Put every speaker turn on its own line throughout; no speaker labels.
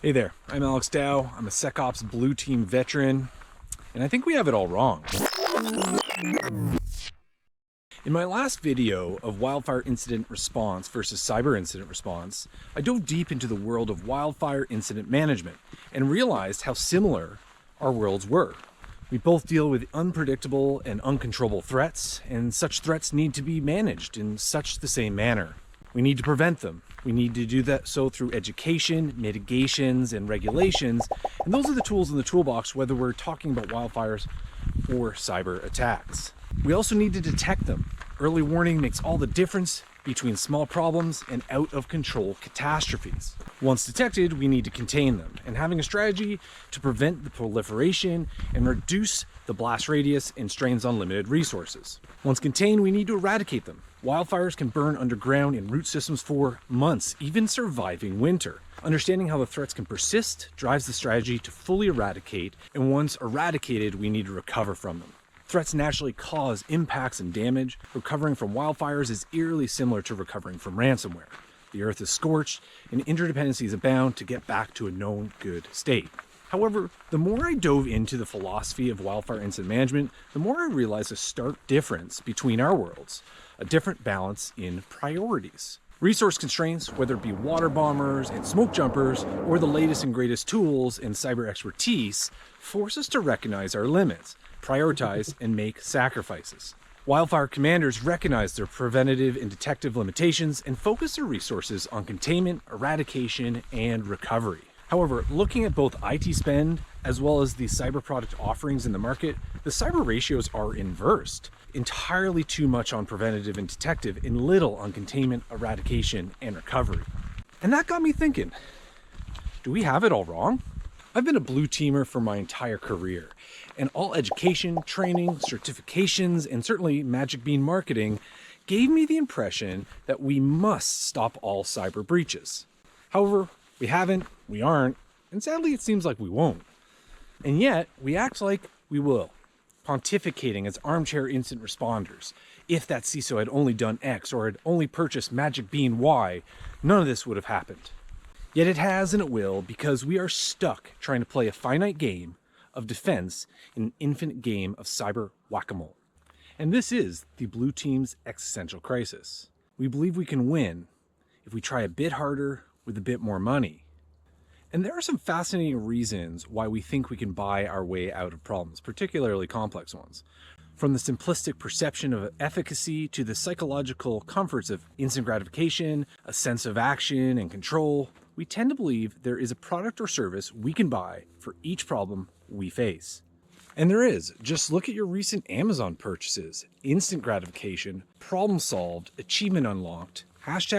Hey there, I'm Alex Dow. I'm a SecOps Blue Team veteran, and I think we have it all wrong. In my last video of wildfire incident response versus cyber incident response, I dove deep into the world of wildfire incident management and realized how similar our worlds were. We both deal with unpredictable and uncontrollable threats, and such threats need to be managed in such the same manner. We need to prevent them. We need to do that so through education, mitigations, and regulations. And those are the tools in the toolbox, whether we're talking about wildfires or cyber attacks. We also need to detect them. Early warning makes all the difference between small problems and out of control catastrophes. Once detected, we need to contain them, and having a strategy to prevent the proliferation and reduce the blast radius and strains on limited resources. Once contained, we need to eradicate them. Wildfires can burn underground in root systems for months, even surviving winter. Understanding how the threats can persist drives the strategy to fully eradicate, and once eradicated, we need to recover from them. Threats naturally cause impacts and damage. Recovering from wildfires is eerily similar to recovering from ransomware. The earth is scorched, and interdependencies abound to get back to a known good state. However, the more I dove into the philosophy of wildfire incident management, the more I realized a stark difference between our worlds, a different balance in priorities. Resource constraints, whether it be water bombers and smoke jumpers, or the latest and greatest tools and cyber expertise, force us to recognize our limits, prioritize, and make sacrifices. Wildfire commanders recognize their preventative and detective limitations and focus their resources on containment, eradication, and recovery. However, looking at both IT spend as well as the cyber product offerings in the market, the cyber ratios are inversed. Entirely too much on preventative and detective and little on containment, eradication, and recovery. And that got me thinking, do we have it all wrong? I've been a blue teamer for my entire career, and all education, training, certifications, and certainly Magic Bean marketing gave me the impression that we must stop all cyber breaches. However, we haven't, we aren't, and sadly it seems like we won't. And yet, we act like we will, pontificating as armchair incident responders. If that CISO had only done X or had only purchased Magic Bean Y, none of this would have happened. Yet it has and it will, because we are stuck trying to play a finite game of defense in an infinite game of cyber whack-a-mole. And this is the blue team's existential crisis. We believe we can win if we try a bit harder with a bit more money. And there are some fascinating reasons why we think we can buy our way out of problems, particularly complex ones. From the simplistic perception of efficacy to the psychological comforts of instant gratification, a sense of action and control, we tend to believe there is a product or service we can buy for each problem we face. And there is. Just look at your recent Amazon purchases. Instant gratification, problem solved, achievement unlocked,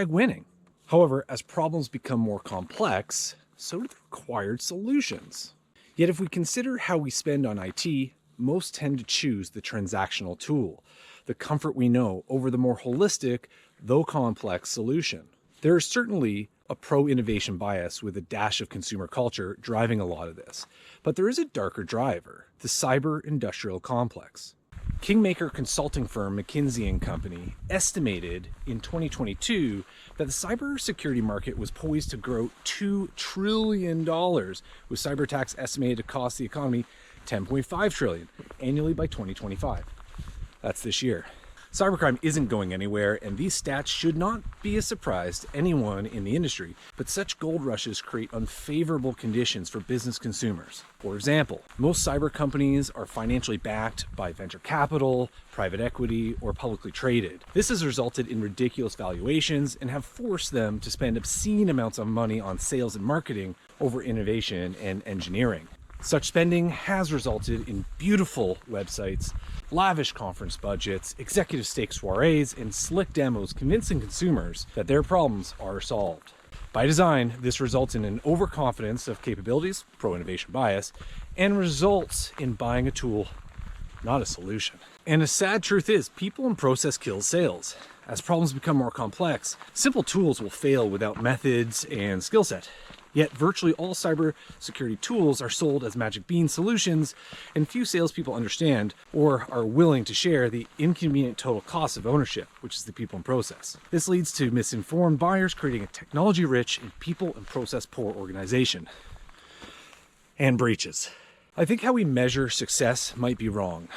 #winning. However, as problems become more complex, so do the required solutions. Yet if we consider how we spend on IT, most tend to choose the transactional tool, the comfort we know, over the more holistic, though complex solution. There is certainly a pro-innovation bias with a dash of consumer culture driving a lot of this, but there is a darker driver, the cyber-industrial complex. Kingmaker consulting firm McKinsey & Company estimated in 2022 that the cybersecurity market was poised to grow $2 trillion, with cyber attacks estimated to cost the economy $10.5 trillion annually by 2025. That's this year. Cybercrime isn't going anywhere, and these stats should not be a surprise to anyone in the industry, but such gold rushes create unfavorable conditions for business consumers. For example, most cyber companies are financially backed by venture capital, private equity, or publicly traded. This has resulted in ridiculous valuations and have forced them to spend obscene amounts of money on sales and marketing over innovation and engineering. Such spending has resulted in beautiful websites, lavish conference budgets, executive steak soirees, and slick demos convincing consumers that their problems are solved. By design, this results in an overconfidence of capabilities, pro-innovation bias, and results in buying a tool, not a solution. And the sad truth is, people and process kill sales. As problems become more complex, simple tools will fail without methods and skill set. Yet virtually all cybersecurity tools are sold as magic bean solutions, and few salespeople understand or are willing to share the inconvenient total cost of ownership, which is the people and process. This leads to misinformed buyers, creating a technology-rich and people and process-poor organization. And breaches. I think how we measure success might be wrong.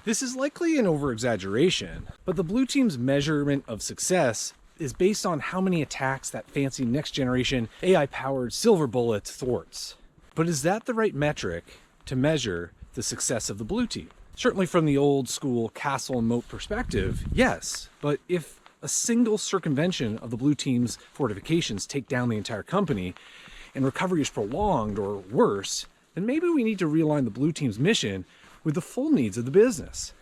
This is likely an over-exaggeration, but the blue team's measurement of success is based on how many attacks that fancy next-generation AI-powered silver bullet thwarts. But is that the right metric to measure the success of the blue team? Certainly from the old school castle and moat perspective, yes. But if a single circumvention of the blue team's fortifications take down the entire company and recovery is prolonged or worse, then maybe we need to realign the blue team's mission with the full needs of the business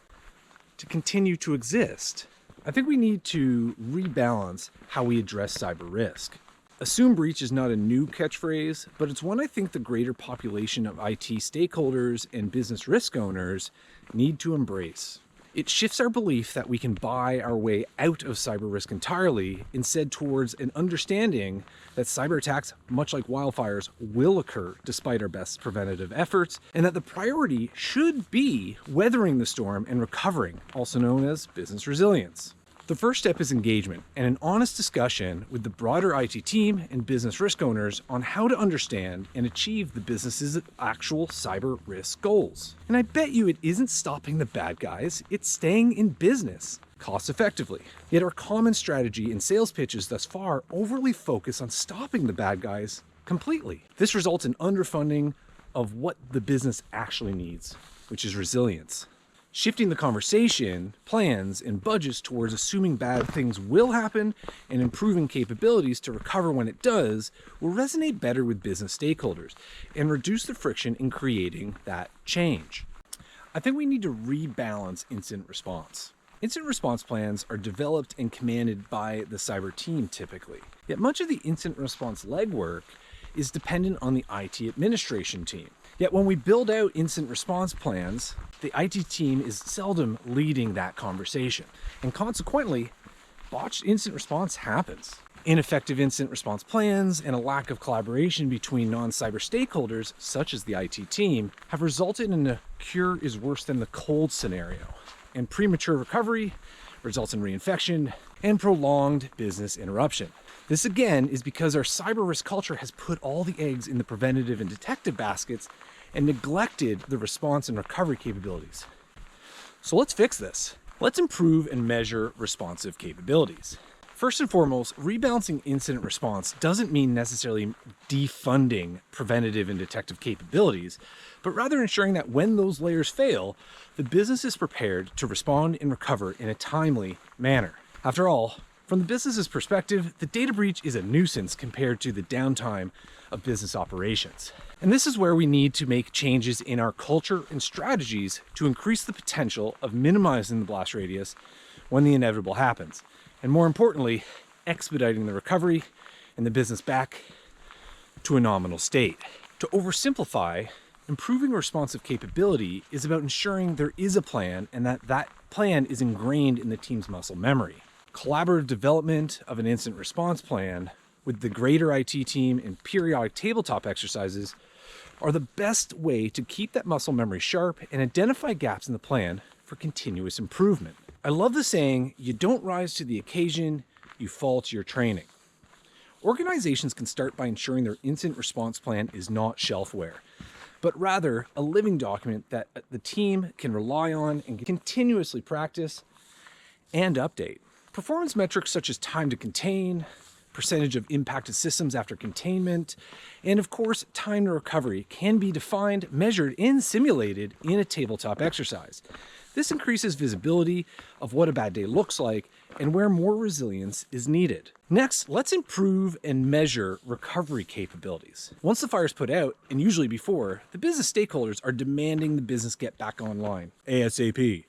to continue to exist. I think we need to rebalance how we address cyber risk. Assume breach is not a new catchphrase, but it's one I think the greater population of IT stakeholders and business risk owners need to embrace. It shifts our belief that we can buy our way out of cyber risk entirely, instead towards an understanding that cyber attacks, much like wildfires, will occur despite our best preventative efforts, and that the priority should be weathering the storm and recovering, also known as business resilience. The first step is engagement and an honest discussion with the broader IT team and business risk owners on how to understand and achieve the business's actual cyber risk goals. And I bet you it isn't stopping the bad guys, it's staying in business cost effectively. Yet our common strategy in sales pitches thus far overly focus on stopping the bad guys completely. This results in underfunding of what the business actually needs, which is resilience. Shifting the conversation, plans, and budgets towards assuming bad things will happen and improving capabilities to recover when it does will resonate better with business stakeholders and reduce the friction in creating that change. I think we need to rebalance incident response. Incident response plans are developed and commanded by the cyber team typically. Yet much of the incident response legwork is dependent on the IT administration team. Yet when we build out incident response plans, the IT team is seldom leading that conversation. And consequently, botched incident response happens. Ineffective incident response plans and a lack of collaboration between non-cyber stakeholders, such as the IT team, have resulted in a cure is worse than the cold scenario. And premature recovery results in reinfection and prolonged business interruption. This again is because our cyber risk culture has put all the eggs in the preventative and detective baskets and neglected the response and recovery capabilities. So let's fix this. Let's improve and measure responsive capabilities. First and foremost, rebalancing incident response doesn't mean necessarily defunding preventative and detective capabilities, but rather ensuring that when those layers fail, the business is prepared to respond and recover in a timely manner. After all, from the business's perspective, the data breach is a nuisance compared to the downtime of business operations. And this is where we need to make changes in our culture and strategies to increase the potential of minimizing the blast radius when the inevitable happens. And more importantly, expediting the recovery and the business back to a nominal state. To oversimplify, improving responsive capability is about ensuring there is a plan and that plan is ingrained in the team's muscle memory. Collaborative development of an incident response plan with the greater IT team and periodic tabletop exercises are the best way to keep that muscle memory sharp and identify gaps in the plan for continuous improvement. I love the saying, you don't rise to the occasion, you fall to your training. Organizations can start by ensuring their incident response plan is not shelfware, but rather a living document that the team can rely on and continuously practice and update. Performance metrics such as time to contain, percentage of impacted systems after containment, and of course, time to recovery can be defined, measured, and simulated in a tabletop exercise. This increases visibility of what a bad day looks like and where more resilience is needed. Next, let's improve and measure recovery capabilities. Once the fire is put out, and usually before, the business stakeholders are demanding the business get back online ASAP.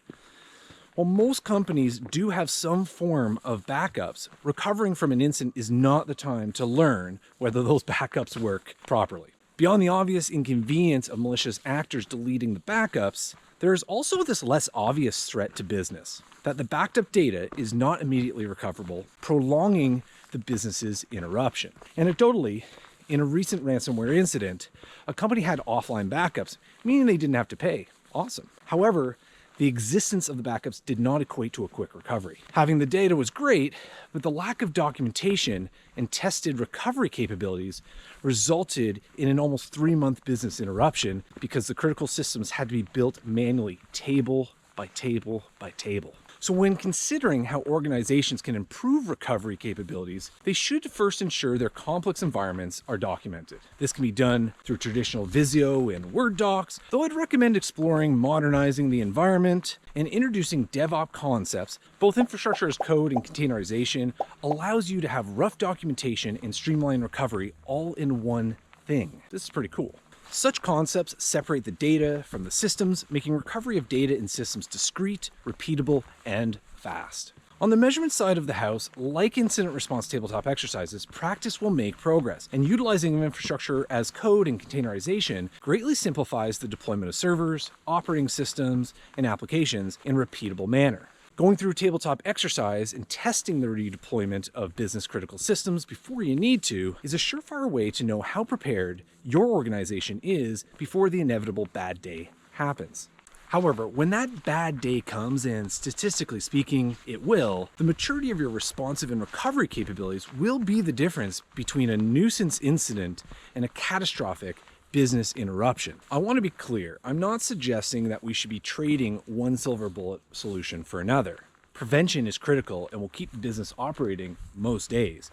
While most companies do have some form of backups, recovering from an incident is not the time to learn whether those backups work properly. Beyond the obvious inconvenience of malicious actors deleting the backups, there is also this less obvious threat to business, that the backed up data is not immediately recoverable, prolonging the business's interruption. Anecdotally, In a recent ransomware incident, a company had offline backups, meaning they didn't have to pay. Awesome. However, the existence of the backups did not equate to a quick recovery. Having the data was great, but the lack of documentation and tested recovery capabilities resulted in an almost 3-month business interruption because the critical systems had to be built manually, table by table by table. So when considering how organizations can improve recovery capabilities, they should first ensure their complex environments are documented. This can be done through traditional Visio and Word docs, though I'd recommend exploring modernizing the environment and introducing DevOps concepts. Both infrastructure as code and containerization allows you to have rough documentation and streamline recovery all in one thing. This is pretty cool. Such concepts separate the data from the systems, making recovery of data in systems discrete, repeatable, and fast. On the measurement side of the house, like incident response tabletop exercises, practice will make progress, and utilizing infrastructure as code and containerization greatly simplifies the deployment of servers, operating systems, and applications in a repeatable manner. Going through tabletop exercise and testing the redeployment of business critical systems before you need to is a surefire way to know how prepared your organization is before the inevitable bad day happens. However, when that bad day comes, and statistically speaking, it will, the maturity of your responsive and recovery capabilities will be the difference between a nuisance incident and a catastrophic business interruption. I want to be clear, I'm not suggesting that we should be trading one silver bullet solution for another. Prevention is critical and will keep the business operating most days.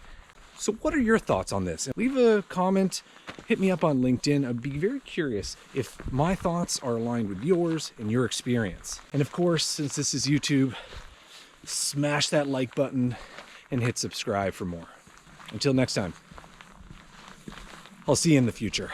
So what are your thoughts on this? Leave a comment, hit me up on LinkedIn. I'd be very curious if my thoughts are aligned with yours and your experience. And of course, since this is YouTube, smash that like button and hit subscribe for more. Until next time, I'll see you in the future.